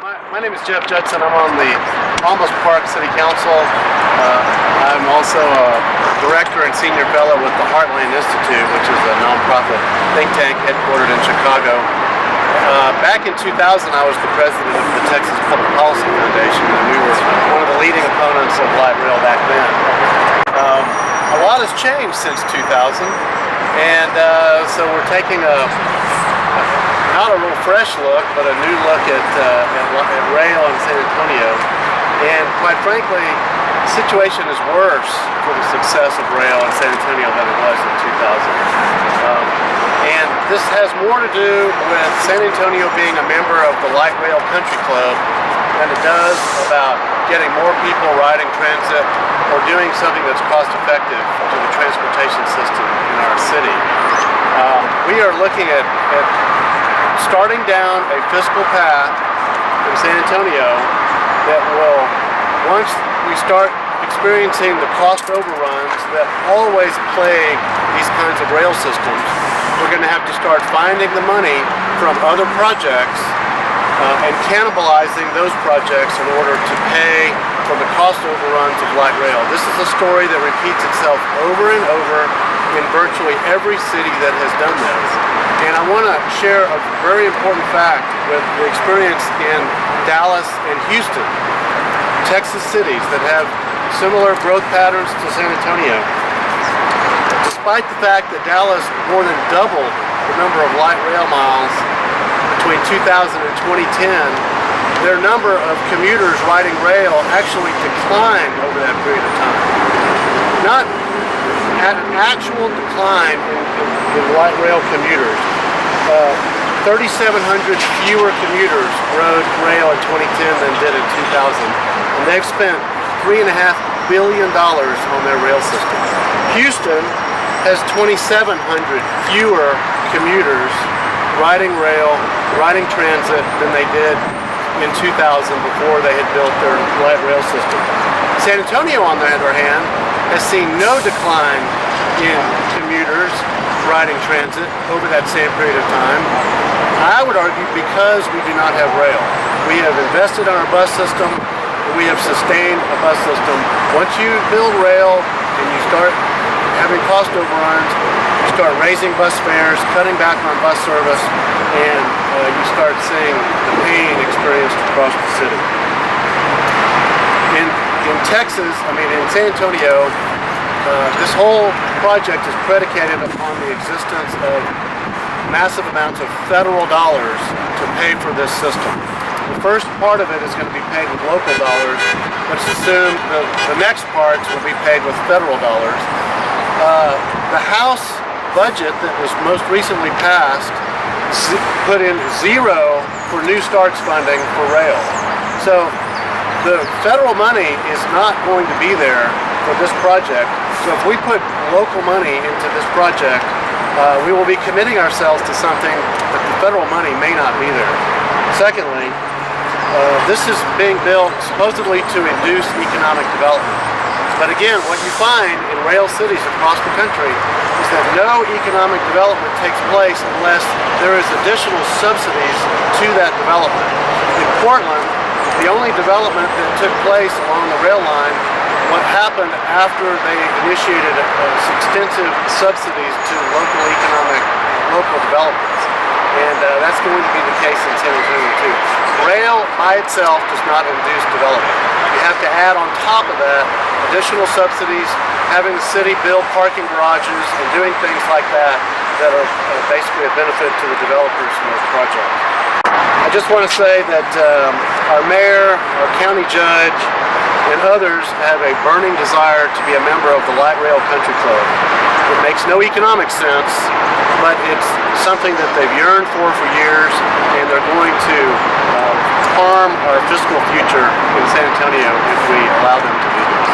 My name is Judson. I'm on the Olmos Park City Council. I'm also a director and senior fellow with the Heartland Institute, which is a nonprofit think tank headquartered in Chicago. Back in 2000, I was the president of the Texas Public Policy Foundation, and we were one of the leading opponents of light rail back then. A lot has changed since 2000, and so we're taking not a real fresh look, but a new look at rail in San Antonio. And quite frankly, the situation is worse for the success of rail in San Antonio than it was in 2000. And this has more to do with San Antonio being a member of the Light Rail Country Club than it does about getting more people riding transit or doing something that's cost effective to the transportation system in our city. We are looking at starting down a fiscal path in San Antonio that will, once we start experiencing the cost overruns that always plague these kinds of rail systems, we're going to have to start finding the money from other projects and cannibalizing those projects in order to pay for the cost overruns of light rail. This is a story that repeats itself over and over in virtually every city that has done this. And I want to share a very important fact with the experience in Dallas and Houston, Texas cities that have similar growth patterns to San Antonio. Despite the fact that Dallas more than doubled the number of light rail miles between 2000 and 2010, their number of commuters riding rail actually declined over that period of time. Not at an actual decline in light rail commuters. 3,700 fewer commuters rode rail in 2010 than did in 2000, and they've spent $3.5 billion on their rail system. Houston has 2,700 fewer commuters riding rail, riding transit than they did in 2000 before they had built their light rail system. San Antonio, on the other hand, has seen no decline in commuters riding transit over that same period of time. I would argue because we do not have rail. We have invested in our bus system, and we have sustained a bus system. Once you build rail and you start having cost overruns, you start raising bus fares, cutting back on bus service, and you start seeing the pain experienced across the city. In Texas, in San Antonio, this whole project is predicated upon the existence of massive amounts of federal dollars to pay for this system. The first part of it is going to be paid with local dollars. Let's assume the next parts will be paid with federal dollars. The House budget that was most recently passed put in zero for New Starts funding for rail. So the federal money is not going to be there for this project. So if we put local money into this project, we will be committing ourselves to something that the federal money may not be there. Secondly, this is being built supposedly to induce economic development. But again, what you find in rail cities across the country is that no economic development takes place unless there is additional subsidies to that development. In Portland, the only development that took place along the rail line, what happened after they initiated extensive subsidies to local developments. And that's going to be the case in San Antonio too. Rail by itself does not induce development. You have to add on top of that additional subsidies, having the city build parking garages and doing things like that that are basically a benefit to the developers in those projects. I just want to say that our mayor, our county judge, and others have a burning desire to be a member of the Light Rail Country Club. It makes no economic sense, but it's something that they've yearned for years, and they're going to harm our fiscal future in San Antonio if we allow them to do this.